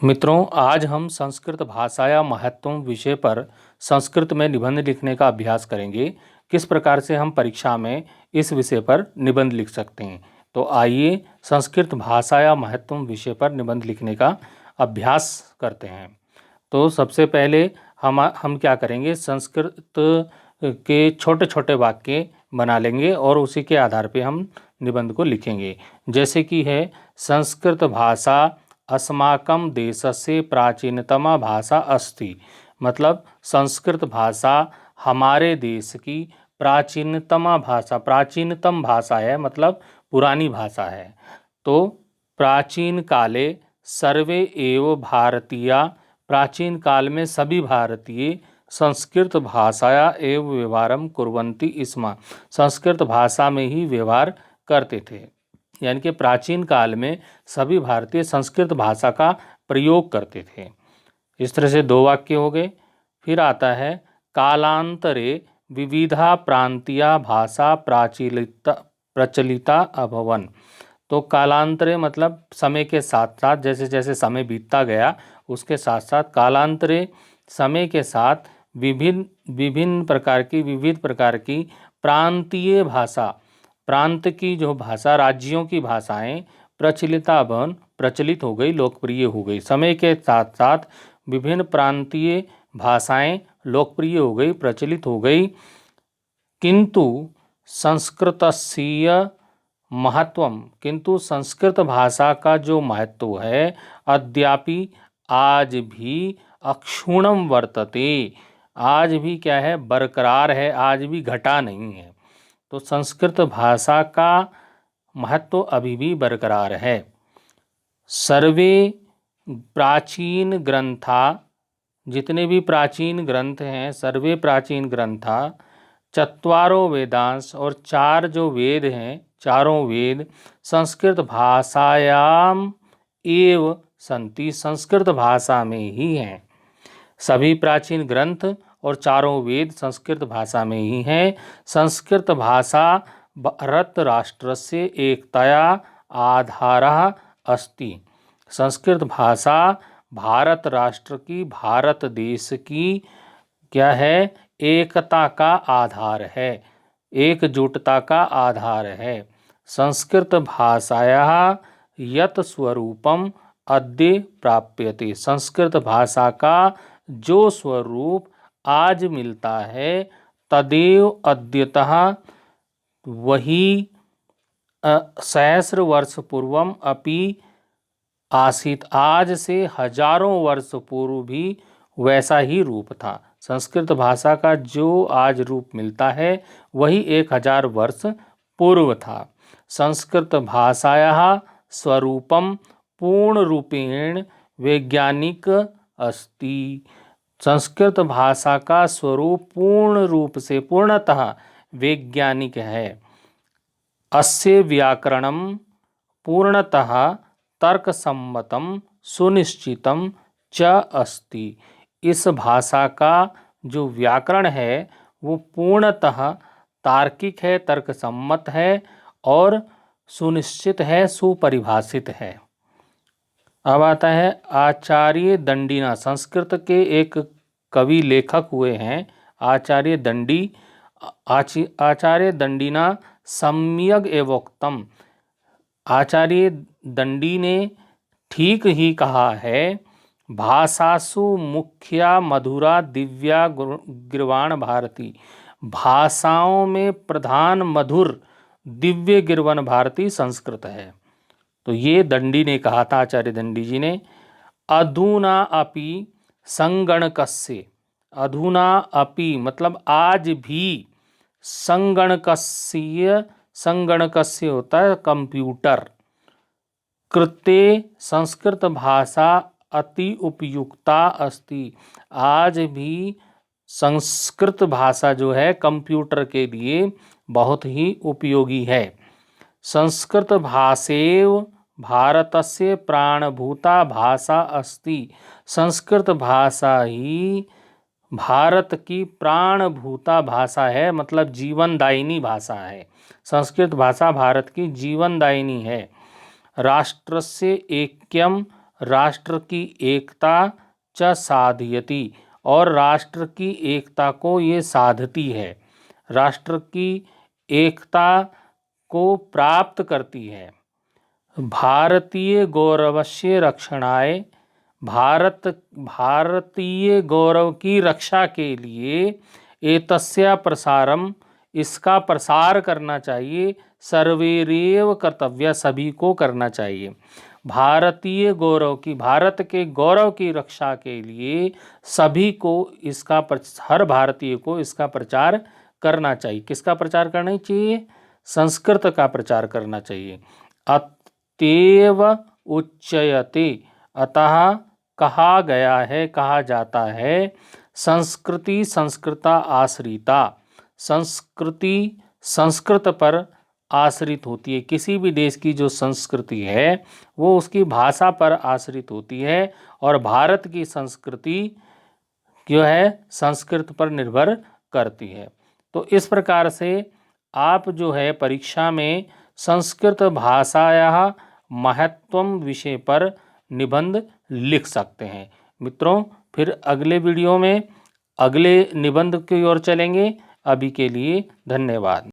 मित्रों, आज हम संस्कृत भाषाया महत्वम विषय पर संस्कृत में निबंध लिखने का अभ्यास करेंगे। किस प्रकार से हम परीक्षा में इस विषय पर निबंध लिख सकते हैं। तो आइए संस्कृत भाषाया महत्वम विषय पर निबंध लिखने का अभ्यास करते हैं। तो सबसे पहले हम क्या करेंगे, संस्कृत के छोटे छोटे वाक्य बना लेंगे और उसी के आधार पे हम निबंध को लिखेंगे। जैसे कि है, संस्कृत भाषा अस्माकं देशस्य प्राचीनतमा भाषा अस्ति। मतलब संस्कृत भाषा हमारे देश की प्राचीनतम भाषा है, मतलब पुरानी भाषा है। तो प्राचीन काले सर्वे एव भारतीया, प्राचीन काल में सभी भारतीय संस्कृत भाषाया एव व्यवहारम कुर्वन्ति स्म, संस्कृत भाषा में ही व्यवहार करते थे। यानी कि प्राचीन काल में सभी भारतीय संस्कृत भाषा का प्रयोग करते थे। इस तरह से दो वाक्य हो गए। फिर आता है, कालांतरे विविधा प्रांतीया भाषा प्रचलिता अभवन। तो कालांतरे मतलब समय के साथ साथ, जैसे जैसे समय बीतता गया उसके साथ साथ, कालांतरे समय के साथ विभिन्न विविध प्रकार की प्रांतीय भाषा, प्रांत की जो भाषा, राज्यों की भाषाएं प्रचलित हो गई, लोकप्रिय हो गई। समय के साथ साथ विभिन्न प्रांतीय भाषाएं लोकप्रिय हो गई, प्रचलित हो गई। किंतु संस्कृतस्य महत्वम, किंतु संस्कृत भाषा का जो महत्व है, अद्यापि आज भी अक्षुण्णम वर्तते, आज भी क्या है, बरकरार है, आज भी घटा नहीं है। तो संस्कृत भाषा का महत्व अभी भी बरकरार है। सर्वे प्राचीन ग्रंथा, जितने भी प्राचीन ग्रंथ हैं, सर्वे प्राचीन ग्रंथा चत्वारो वेदांश, और चार जो वेद हैं, चारों वेद संस्कृत भाषायाम एव संति, संस्कृत भाषा में ही हैं। सभी प्राचीन ग्रंथ और चारों वेद संस्कृत भाषा में ही हैं। संस्कृत भाषा भारत राष्ट्र से एकतया आधारः अस्ति, संस्कृत भाषा भारत राष्ट्र की, भारत देश की क्या है, एकता का आधार है, एकजुटता का आधार है। संस्कृत भाषायाः यत् स्वरूपम अद्य प्राप्यते, संस्कृत भाषा का जो स्वरूप आज मिलता है, तदेव अद्यतः, वही सहस्र वर्ष पूर्वम अपि आसीत, आज से हजारों वर्ष पूर्व भी वैसा ही रूप था। संस्कृत भाषा का जो आज रूप मिलता है वही 1000 वर्ष पूर्व था। संस्कृत भाषायाः स्वरूपम पूर्ण रूपेण वैज्ञानिक अस्ति, संस्कृत भाषा का स्वरूप पूर्ण रूप से, पूर्णतः वैज्ञानिक है। अस्य व्याकरणम पूर्णतः तर्कसम्मतम सुनिश्चितम च अस्ति, इस भाषा का जो व्याकरण है वो पूर्णतः तार्किक है, तर्कसम्मत है और सुनिश्चित है, सुपरिभाषित है। अब आता है आचार्य दंडीना, संस्कृत के एक कवि लेखक हुए हैं आचार्य दंडी। आचार्य दंडीना सम्यग एवोक्तम, आचार्य दंडी ने ठीक ही कहा है, भाषासु मुख्या मधुरा दिव्या गिरवाण भारती, भाषाओं में प्रधान मधुर दिव्य गिरवन भारती संस्कृत है। तो ये दंडी ने कहा था, आचार्य दंडी जी ने। अधुना अपि संगणकस्य, अधुना अपि मतलब आज भी, संगणकस्य होता है कंप्यूटर, कृते संस्कृत भाषा अति उपयुक्ता अस्ति, आज भी संस्कृत भाषा जो है कंप्यूटर के लिए बहुत ही उपयोगी है। संस्कृत भाषेव भारतस्य प्राणभूता भाषा अस्ति, संस्कृत भाषा ही भारत की प्राणभूता भाषा है, मतलब जीवनदायिनी भाषा है। संस्कृत भाषा भारत की जीवनदायिनी है। राष्ट्रस्य ऐक्यम राष्ट्र की एकता च साधयति, और राष्ट्र की एकता को ये साधती है, राष्ट्र की एकता को प्राप्त करती है। भारतीय गौरवस्य रक्षणाय, भारतीय गौरव की रक्षा के लिए एतस्य प्रसारम, इसका प्रसार करना चाहिए, सर्वैरेव कर्तव्य, सभी को करना चाहिए। भारतीय गौरव की, भारत के गौरव की रक्षा के लिए सभी को इसका, हर भारतीय को इसका प्रचार करना चाहिए। किसका प्रचार करना चाहिए? संस्कृत का प्रचार करना चाहिए। अतएव उच्यते, अतः कहा गया है, कहा जाता है, संस्कृति संस्कृता आश्रिता, संस्कृति संस्कृत पर आश्रित होती है। किसी भी देश की जो संस्कृति है वो उसकी भाषा पर आश्रित होती है, और भारत की संस्कृति जो है संस्कृत पर निर्भर करती है। तो इस प्रकार से आप जो है परीक्षा में संस्कृत भाषायाः महत्वम विषय पर निबंध लिख सकते हैं। मित्रों, फिर अगले वीडियो में अगले निबंध की ओर चलेंगे। अभी के लिए धन्यवाद।